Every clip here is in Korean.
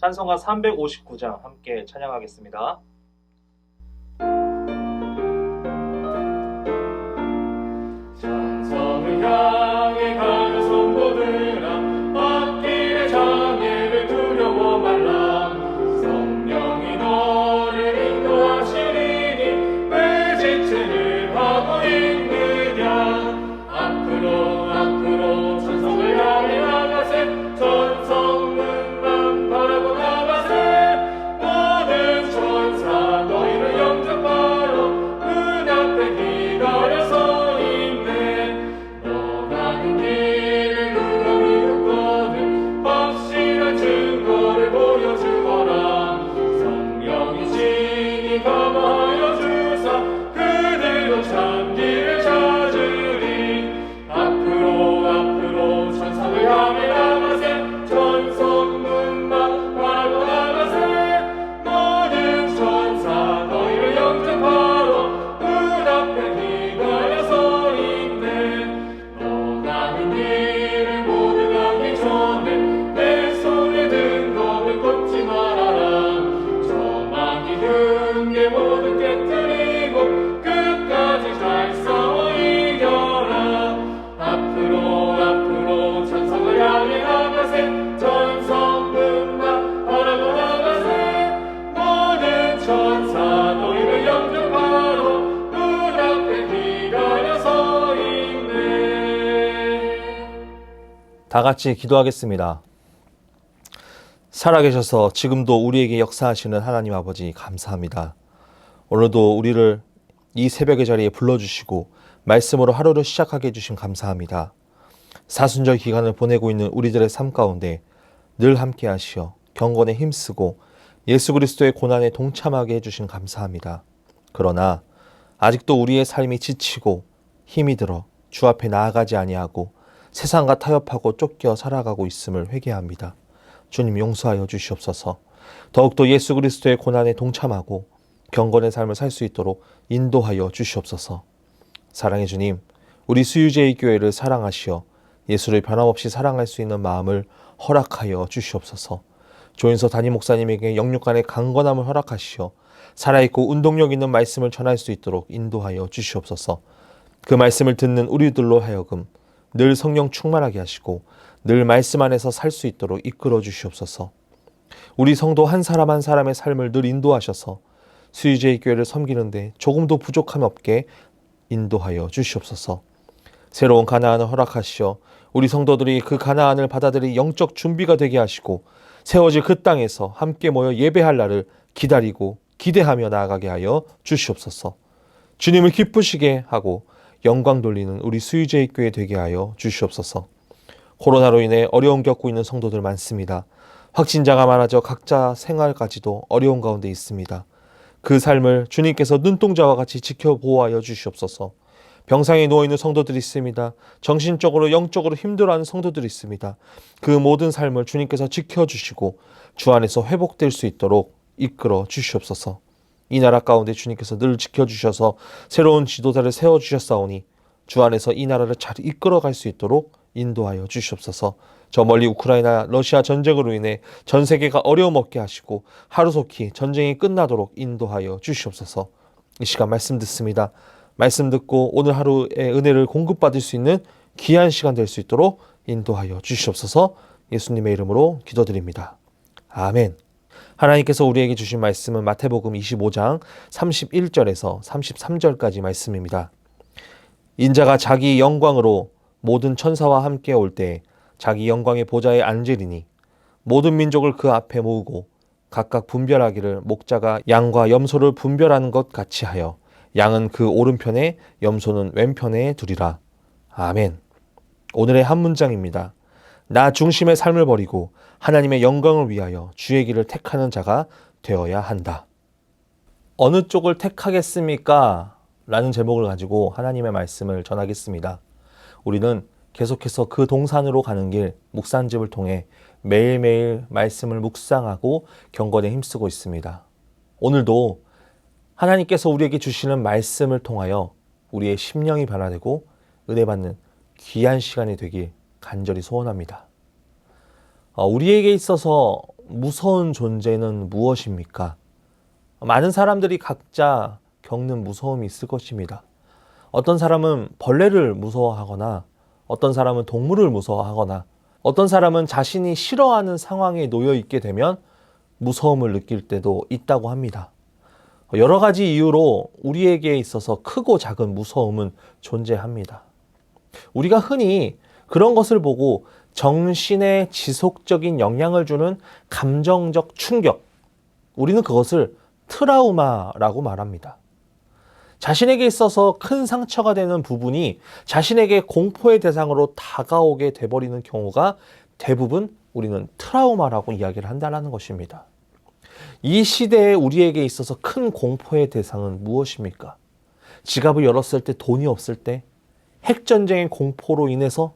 찬송가 359장 함께 찬양하겠습니다. 찬송을 향해 가는 성도들아, 앞길의 장애를 두려워 말라. 성령이 너를 인도하시리니 왜 지체를 하고 있느냐. 앞으로 찬송을 향해 나가세. 전성문만 바라보 나가세. 모든 천사 너희를 영접하여 문 앞에 기다려서 있네. 너 가는 길을 누가 믿었거든. 확실한 증거를 보여주거라. 성령이 진히 감화하여 주사 그들도 참 길을 찾으리. 앞으로 천상을 향해 나가세. 전성문만 바라보 나가세. 모든 천사 너희를 영접하러 문 앞에 기다려서 있네. 너 가는 길을 모두 가기 전에 내 손에 든 검을 꽂지 말아라. 저만이 든 게 모두 깨뜨리고 끝까지 잘 싸워 이겨라. 앞으로 천상을 향해 나가세. 전성문만 바라보 나가세. 모든 천사 너희를 영접하러 문 앞에 기다려서 있네. 다 같이 기도하겠습니다. 살아계셔서 지금도 우리에게 역사하시는 하나님 아버지 감사합니다. 오늘도 우리를 이 새벽의 자리에 불러주시고 말씀으로 하루를 시작하게 해주심 감사합니다. 사순절 기간을 보내고 있는 우리들의 삶 가운데 늘 함께 하시어 경건에 힘쓰고 예수 그리스도의 고난에 동참하게 해주신 감사합니다. 그러나 아직도 우리의 삶이 지치고 힘이 들어 주 앞에 나아가지 아니하고 세상과 타협하고 쫓겨 살아가고 있음을 회개합니다. 주님 용서하여 주시옵소서. 더욱더 예수 그리스도의 고난에 동참하고 경건의 삶을 살 수 있도록 인도하여 주시옵소서. 사랑의 주님, 우리 수유제의 교회를 사랑하시어 예수를 변함없이 사랑할 수 있는 마음을 허락하여 주시옵소서. 조인서 담임 목사님에게 영육간의 강건함을 허락하시어 살아있고 운동력 있는 말씀을 전할 수 있도록 인도하여 주시옵소서. 그 말씀을 듣는 우리들로 하여금 늘 성령 충만하게 하시고 늘 말씀 안에서 살 수 있도록 이끌어 주시옵소서. 우리 성도 한 사람 한 사람의 삶을 늘 인도하셔서 수유제의 교회를 섬기는데 조금도 부족함 없게 인도하여 주시옵소서. 새로운 가나안을 허락하시어 우리 성도들이 그 가나안을 받아들일 영적 준비가 되게 하시고 세워질 그 땅에서 함께 모여 예배할 날을 기다리고 기대하며 나아가게 하여 주시옵소서. 주님을 기쁘시게 하고 영광 돌리는 우리 수유제의 교회 되게 하여 주시옵소서. 코로나로 인해 어려움 겪고 있는 성도들 많습니다. 확진자가 많아져 각자 생활까지도 어려운 가운데 있습니다. 그 삶을 주님께서 눈동자와 같이 지켜보호하여 주시옵소서. 병상에 누워있는 성도들이 있습니다. 정신적으로 영적으로 힘들어하는 성도들이 있습니다. 그 모든 삶을 주님께서 지켜주시고 주 안에서 회복될 수 있도록 이끌어 주시옵소서. 이 나라 가운데 주님께서 늘 지켜주셔서 새로운 지도자를 세워주셨사오니 주 안에서 이 나라를 잘 이끌어갈 수 있도록 인도하여 주시옵소서. 저 멀리 우크라이나 러시아 전쟁으로 인해 전 세계가 어려움 없게 하시고 하루속히 전쟁이 끝나도록 인도하여 주시옵소서. 이 시간 말씀 듣습니다. 말씀 듣고 오늘 하루의 은혜를 공급받을 수 있는 귀한 시간 될 수 있도록 인도하여 주시옵소서. 예수님의 이름으로 기도드립니다. 아멘. 하나님께서 우리에게 주신 말씀은 마태복음 25장 31절에서 33절까지 말씀입니다. 인자가 자기 영광으로 모든 천사와 함께 올 때 자기 영광의 보좌에 앉으리니 모든 민족을 그 앞에 모으고 각각 분별하기를 목자가 양과 염소를 분별하는 것 같이 하여 양은 그 오른편에 염소는 왼편에 두리라. 아멘. 오늘의 한 문장입니다. 나 중심의 삶을 버리고 하나님의 영광을 위하여 주의 길을 택하는 자가 되어야 한다. 어느 쪽을 택하겠습니까? 라는 제목을 가지고 하나님의 말씀을 전하겠습니다. 우리는 계속해서 그 동산으로 가는 길 묵산집을 통해 매일매일 말씀을 묵상하고 경건에 힘쓰고 있습니다. 오늘도 하나님께서 우리에게 주시는 말씀을 통하여 우리의 심령이 변화되고 은혜 받는 귀한 시간이 되길 간절히 소원합니다. 우리에게 있어서 무서운 존재는 무엇입니까? 많은 사람들이 각자 겪는 무서움이 있을 것입니다. 어떤 사람은 벌레를 무서워하거나, 어떤 사람은 동물을 무서워하거나, 어떤 사람은 자신이 싫어하는 상황에 놓여 있게 되면 무서움을 느낄 때도 있다고 합니다. 여러 가지 이유로 우리에게 있어서 크고 작은 무서움은 존재합니다. 우리가 흔히 그런 것을 보고 정신에 지속적인 영향을 주는 감정적 충격, 우리는 그것을 트라우마라고 말합니다. 자신에게 있어서 큰 상처가 되는 부분이 자신에게 공포의 대상으로 다가오게 돼버리는 경우가 대부분 우리는 트라우마라고 이야기를 한다는 것입니다. 이 시대에 우리에게 있어서 큰 공포의 대상은 무엇입니까? 지갑을 열었을 때 돈이 없을 때, 핵전쟁의 공포로 인해서,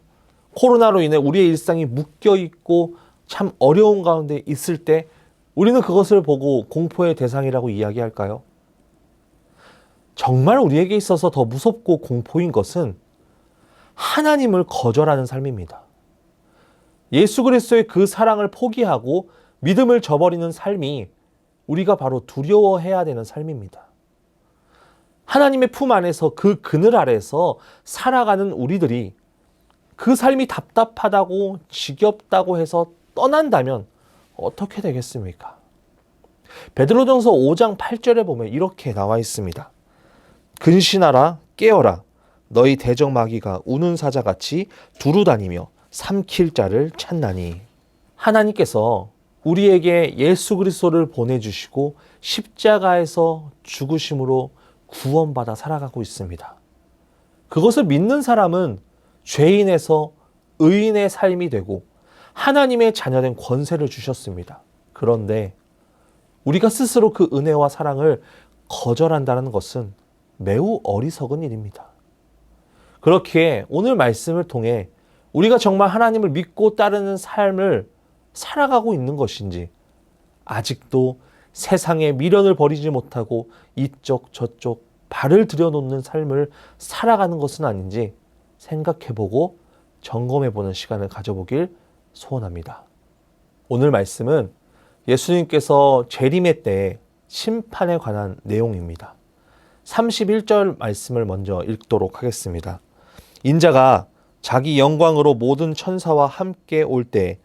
코로나로 인해 우리의 일상이 묶여있고 참 어려운 가운데 있을 때 우리는 그것을 보고 공포의 대상이라고 이야기할까요? 정말 우리에게 있어서 더 무섭고 공포인 것은 하나님을 거절하는 삶입니다. 예수 그리스도의 그 사랑을 포기하고 믿음을 저버리는 삶이 우리가 바로 두려워해야 되는 삶입니다. 하나님의 품 안에서 그 그늘 아래에서 살아가는 우리들이 그 삶이 답답하다고 지겹다고 해서 떠난다면 어떻게 되겠습니까? 베드로전서 5장 8절에 보면 이렇게 나와 있습니다. 근신하라 깨어라 너희 대적 마귀가 우는 사자같이 두루다니며 삼킬 자를 찾나니. 하나님께서 우리에게 예수 그리스도를 보내주시고 십자가에서 죽으심으로 구원받아 살아가고 있습니다. 그것을 믿는 사람은 죄인에서 의인의 삶이 되고 하나님의 자녀된 권세를 주셨습니다. 그런데 우리가 스스로 그 은혜와 사랑을 거절한다는 것은 매우 어리석은 일입니다. 그렇기에 오늘 말씀을 통해 우리가 정말 하나님을 믿고 따르는 삶을 살아가고 있는 것인지, 아직도 세상의 미련을 버리지 못하고 이쪽 저쪽 발을 들여놓는 삶을 살아가는 것은 아닌지 생각해보고 점검해보는 시간을 가져보길 소원합니다. 오늘 말씀은 예수님께서 재림의 때 심판에 관한 내용입니다. 31절 말씀을 먼저 읽도록 하겠습니다. 인자가 자기 영광으로 모든 천사와 함께 올 때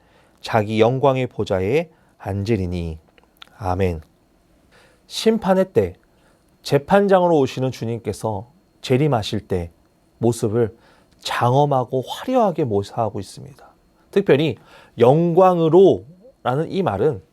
자기 영광의 보좌에 앉으리니. 아멘. 심판의 때 재판장으로 오시는 주님께서 재림하실 때 모습을 장엄하고 화려하게 묘사하고 있습니다. 특별히 영광으로 라는 이 말은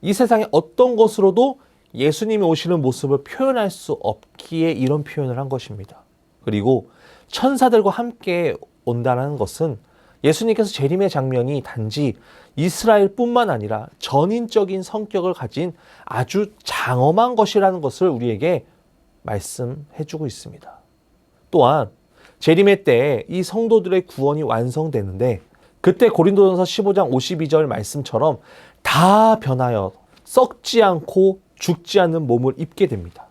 이 세상의 어떤 것으로도 예수님이 오시는 모습을 표현할 수 없기에 이런 표현을 한 것입니다. 그리고 천사들과 함께 온다는 것은 예수님께서 재림의 장면이 단지 이스라엘뿐만 아니라 전인적인 성격을 가진 아주 장엄한 것이라는 것을 우리에게 말씀해주고 있습니다. 또한 재림의 때에 이 성도들의 구원이 완성되는데 그때 고린도전서 15장 52절 말씀처럼 다 변하여 썩지 않고 죽지 않는 몸을 입게 됩니다.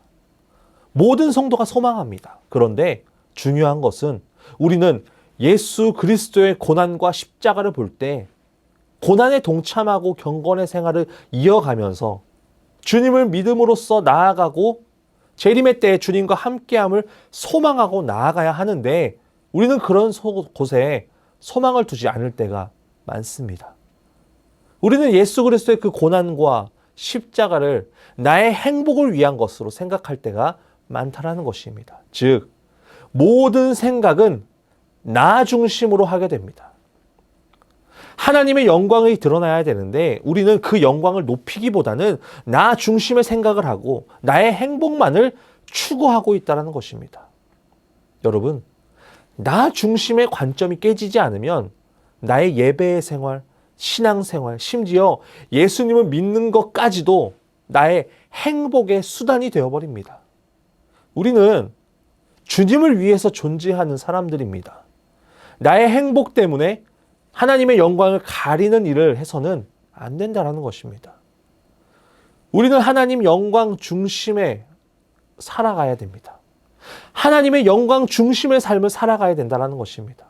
모든 성도가 소망합니다. 그런데 중요한 것은 우리는 예수 그리스도의 고난과 십자가를 볼 때 고난에 동참하고 경건의 생활을 이어가면서 주님을 믿음으로써 나아가고 재림의 때에 주님과 함께함을 소망하고 나아가야 하는데 우리는 그런 곳에 소망을 두지 않을 때가 많습니다. 우리는 예수 그리스도의 그 고난과 십자가를 나의 행복을 위한 것으로 생각할 때가 많다라는 것입니다. 즉, 모든 생각은 나 중심으로 하게 됩니다. 하나님의 영광이 드러나야 되는데 우리는 그 영광을 높이기보다는 나 중심의 생각을 하고 나의 행복만을 추구하고 있다는 것입니다. 여러분, 나 중심의 관점이 깨지지 않으면 나의 예배의 생활, 신앙생활, 심지어 예수님을 믿는 것까지도 나의 행복의 수단이 되어버립니다. 우리는 주님을 위해서 존재하는 사람들입니다. 나의 행복 때문에 하나님의 영광을 가리는 일을 해서는 안 된다는 것입니다. 우리는 하나님 영광 중심에 살아가야 됩니다. 하나님의 영광 중심의 삶을 살아가야 된다는 것입니다.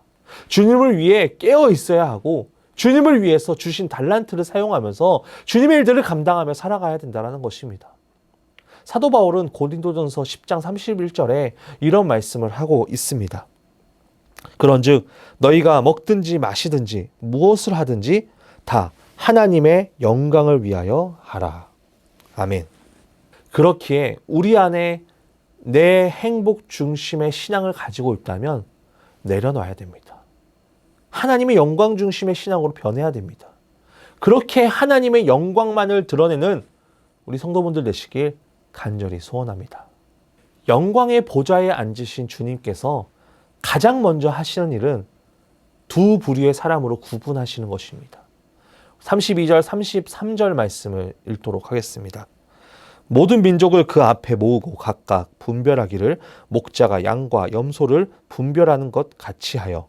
주님을 위해 깨어 있어야 하고 주님을 위해서 주신 달란트를 사용하면서 주님의 일들을 감당하며 살아가야 된다는 것입니다. 사도 바울은 고린도전서 10장 31절에 이런 말씀을 하고 있습니다. 그런즉 너희가 먹든지 마시든지 무엇을 하든지 다 하나님의 영광을 위하여 하라. 아멘. 그렇기에 우리 안에 내 행복 중심의 신앙을 가지고 있다면 내려놔야 됩니다. 하나님의 영광 중심의 신앙으로 변해야 됩니다. 그렇게 하나님의 영광만을 드러내는 우리 성도분들 되시길 간절히 소원합니다. 영광의 보좌에 앉으신 주님께서 가장 먼저 하시는 일은 두 부류의 사람으로 구분하시는 것입니다. 32절, 33절 말씀을 읽도록 하겠습니다. 모든 민족을 그 앞에 모으고 각각 분별하기를 목자가 양과 염소를 분별하는 것 같이 하여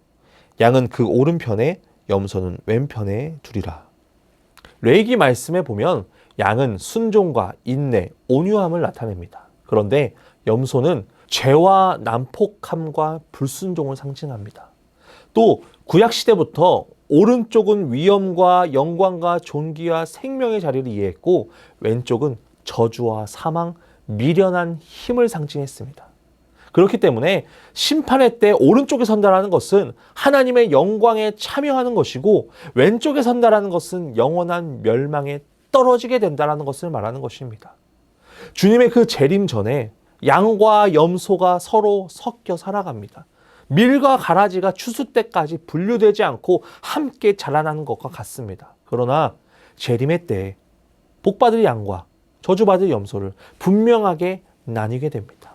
양은 그 오른편에 염소는 왼편에 두리라. 레위기 말씀에 보면 양은 순종과 인내, 온유함을 나타냅니다. 그런데 염소는 죄와 난폭함과 불순종을 상징합니다. 또 구약시대부터 오른쪽은 위엄과 영광과 존귀와 생명의 자리를 이해했고 왼쪽은 저주와 사망, 미련한 힘을 상징했습니다. 그렇기 때문에 심판의 때 오른쪽에 선다라는 것은 하나님의 영광에 참여하는 것이고 왼쪽에 선다라는 것은 영원한 멸망에 떨어지게 된다는 것을 말하는 것입니다. 주님의 그 재림 전에 양과 염소가 서로 섞여 살아갑니다. 밀과 가라지가 추수 때까지 분류되지 않고 함께 자라나는 것과 같습니다. 그러나 재림의 때에 복받을 양과 저주받을 염소를 분명하게 나뉘게 됩니다.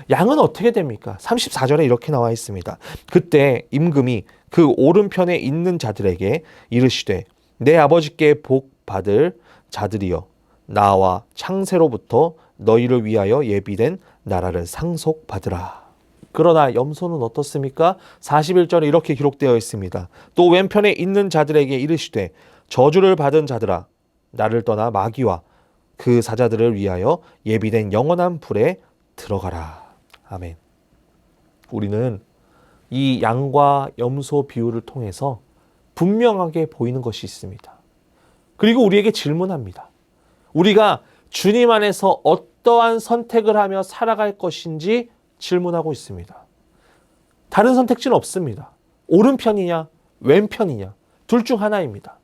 양은 어떻게 됩니까? 34절에 이렇게 나와 있습니다. 그때 임금이 그 오른편에 있는 자들에게 이르시되 내 아버지께 복 받을 자들이여 나와 창세로부터 너희를 위하여 예비된 나라를 상속받으라. 그러나 염소는 어떻습니까? 41절에 이렇게 기록되어 있습니다. 또 왼편에 있는 자들에게 이르시되 저주를 받은 자들아 나를 떠나 마귀와 그 사자들을 위하여 예비된 영원한 불에 들어가라. 아멘. 우리는 이 양과 염소 비유를 통해서 분명하게 보이는 것이 있습니다. 그리고 우리에게 질문합니다. 우리가 주님 안에서 어떠한 선택을 하며 살아갈 것인지 질문하고 있습니다. 다른 선택지는 없습니다. 오른편이냐 왼편이냐 둘 중 하나입니다.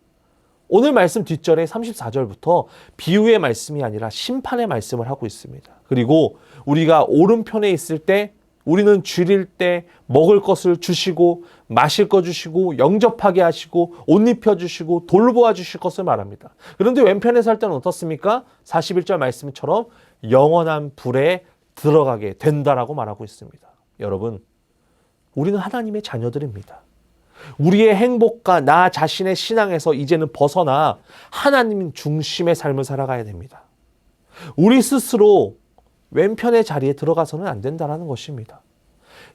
오늘 말씀 뒷절에 34절부터 비유의 말씀이 아니라 심판의 말씀을 하고 있습니다. 그리고 우리가 오른편에 있을 때 우리는 줄일 때 먹을 것을 주시고 마실 것 주시고 영접하게 하시고 옷 입혀주시고 돌보아 주실 것을 말합니다. 그런데 왼편에 살 때는 어떻습니까? 41절 말씀처럼 영원한 불에 들어가게 된다라고 말하고 있습니다. 여러분, 우리는 하나님의 자녀들입니다. 우리의 행복과 나 자신의 신앙에서 이제는 벗어나 하나님 중심의 삶을 살아가야 됩니다. 우리 스스로 왼편의 자리에 들어가서는 안 된다는 것입니다.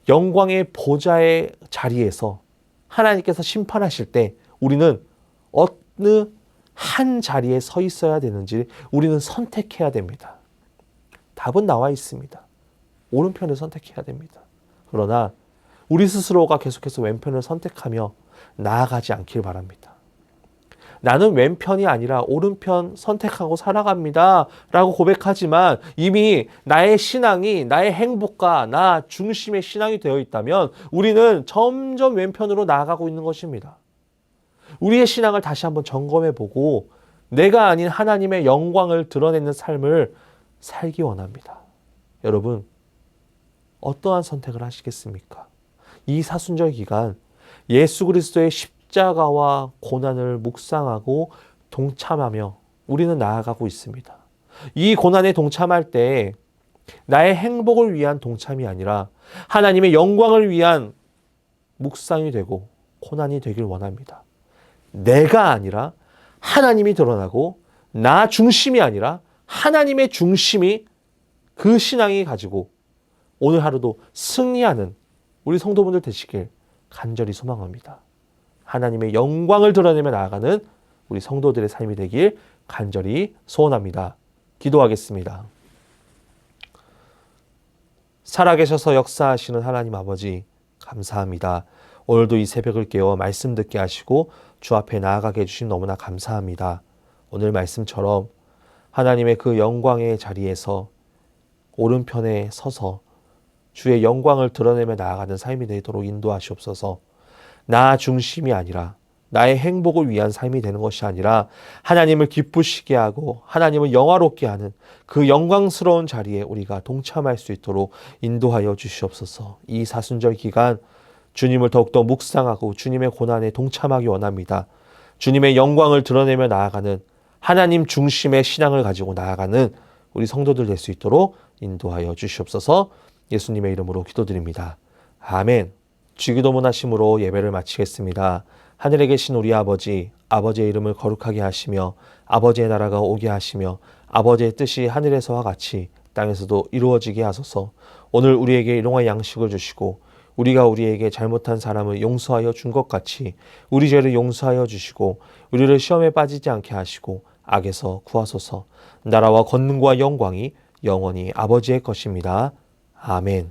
영광의 보좌의 자리에서 하나님께서 심판하실 때 우리는 어느 한 자리에 서 있어야 되는지 우리는 선택해야 됩니다. 답은 나와 있습니다. 오른편을 선택해야 됩니다. 그러나 우리 스스로가 계속해서 왼편을 선택하며 나아가지 않길 바랍니다. 나는 왼편이 아니라 오른편 선택하고 살아갑니다 라고 고백하지만 이미 나의 신앙이 나의 행복과 나 중심의 신앙이 되어 있다면 우리는 점점 왼편으로 나아가고 있는 것입니다. 우리의 신앙을 다시 한번 점검해 보고 내가 아닌 하나님의 영광을 드러내는 삶을 살기 원합니다. 여러분, 어떠한 선택을 하시겠습니까? 이 사순절 기간 예수 그리스도의 십자가와 고난을 묵상하고 동참하며 우리는 나아가고 있습니다. 이 고난에 동참할 때 나의 행복을 위한 동참이 아니라 하나님의 영광을 위한 묵상이 되고 고난이 되길 원합니다. 내가 아니라 하나님이 드러나고 나 중심이 아니라 하나님의 중심이 그 신앙이 가지고 오늘 하루도 승리하는 우리 성도분들 되시길 간절히 소망합니다. 하나님의 영광을 드러내며 나아가는 우리 성도들의 삶이 되길 간절히 소원합니다. 기도하겠습니다. 살아계셔서 역사하시는 하나님 아버지 감사합니다. 오늘도 이 새벽을 깨워 말씀 듣게 하시고 주 앞에 나아가게 해주심 너무나 감사합니다. 오늘 말씀처럼 하나님의 그 영광의 자리에서 오른편에 서서 주의 영광을 드러내며 나아가는 삶이 되도록 인도하시옵소서. 나 중심이 아니라 나의 행복을 위한 삶이 되는 것이 아니라 하나님을 기쁘시게 하고 하나님을 영화롭게 하는 그 영광스러운 자리에 우리가 동참할 수 있도록 인도하여 주시옵소서. 이 사순절 기간 주님을 더욱더 묵상하고 주님의 고난에 동참하기 원합니다. 주님의 영광을 드러내며 나아가는 하나님 중심의 신앙을 가지고 나아가는 우리 성도들 될 수 있도록 인도하여 주시옵소서. 예수님의 이름으로 기도드립니다. 아멘. 주기도문 하심으로 예배를 마치겠습니다. 하늘에 계신 우리 아버지, 아버지의 이름을 거룩하게 하시며 아버지의 나라가 오게 하시며 아버지의 뜻이 하늘에서와 같이 땅에서도 이루어지게 하소서. 오늘 우리에게 일용할 양식을 주시고 우리가 우리에게 잘못한 사람을 용서하여 준 것 같이 우리 죄를 용서하여 주시고 우리를 시험에 빠지지 않게 하시고 악에서 구하소서. 나라와 권능과 영광이 영원히 아버지의 것입니다. 아멘.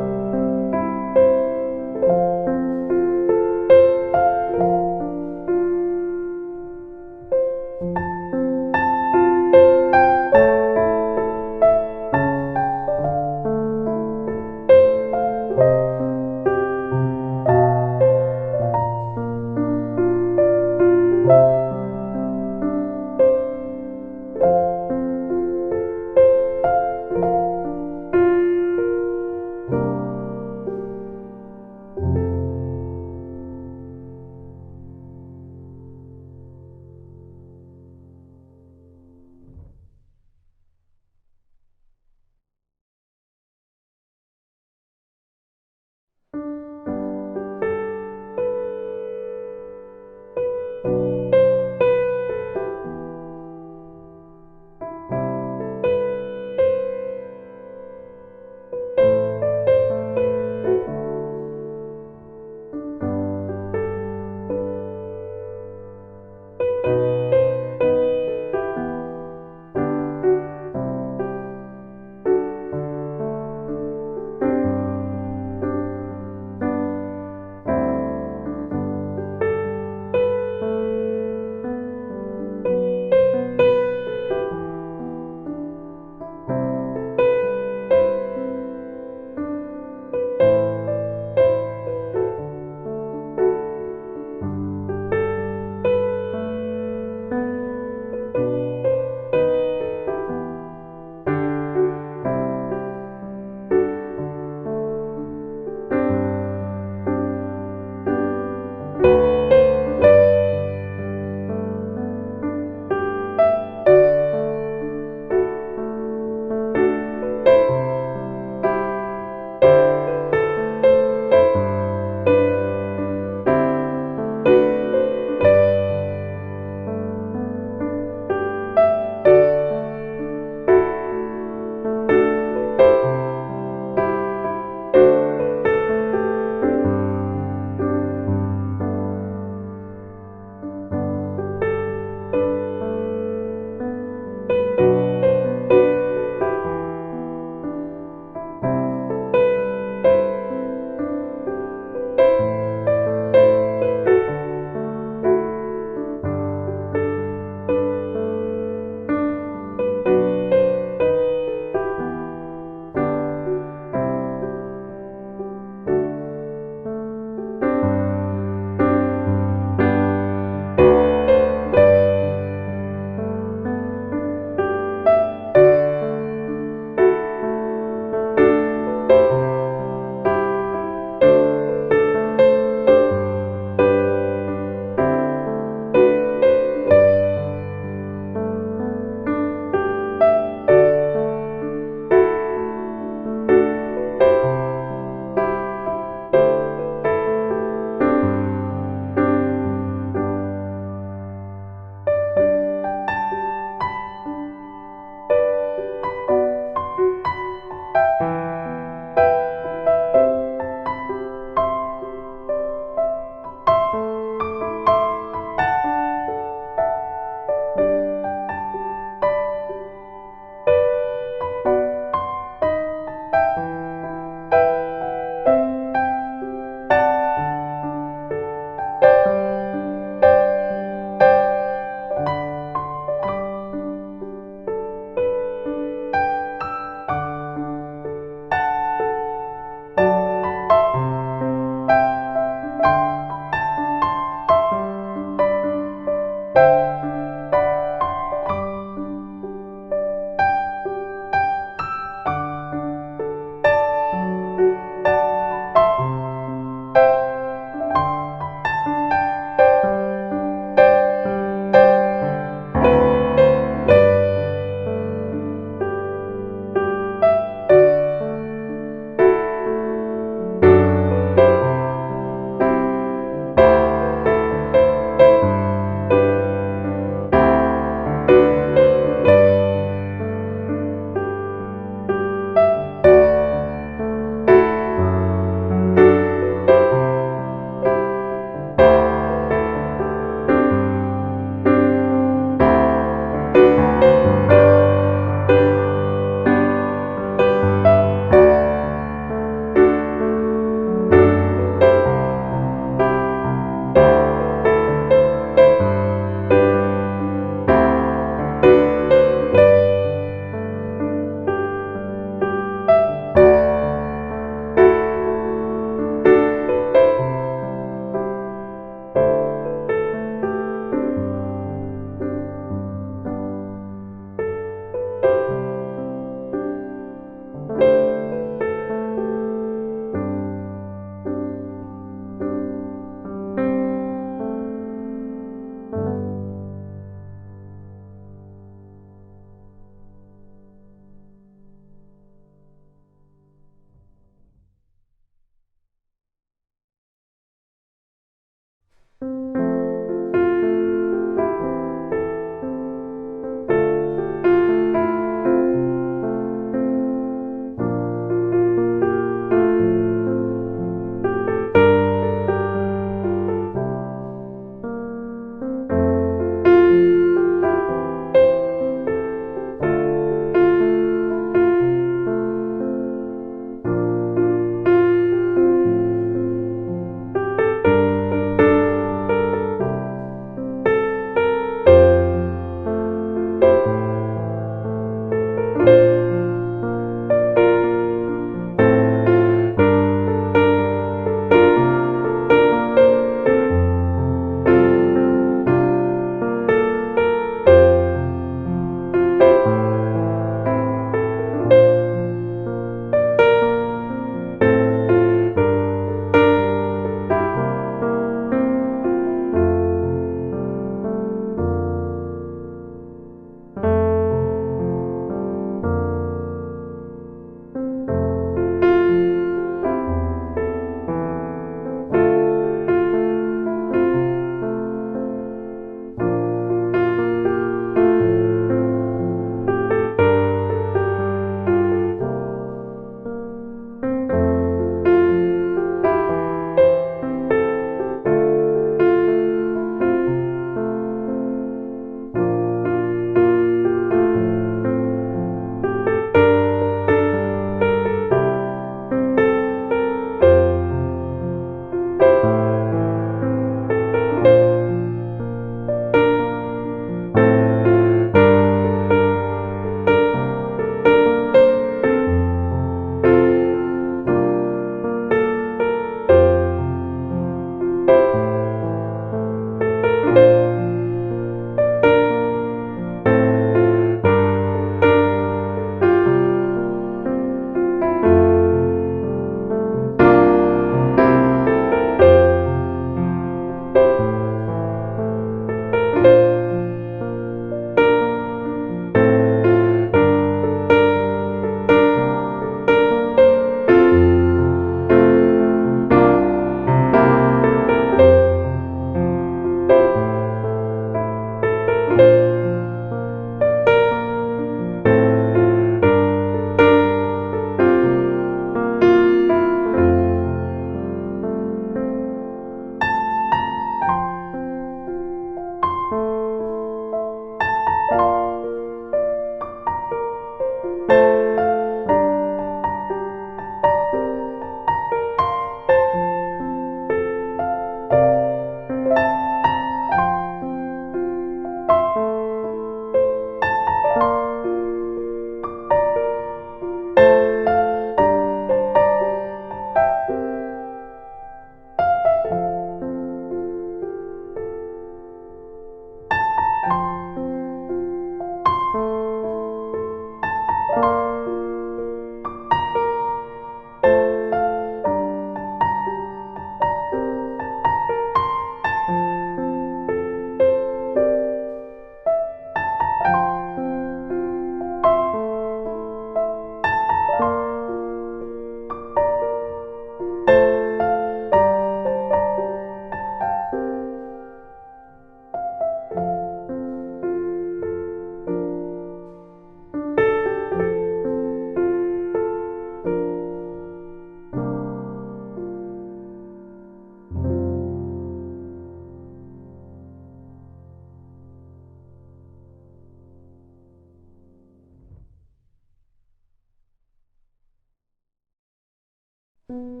주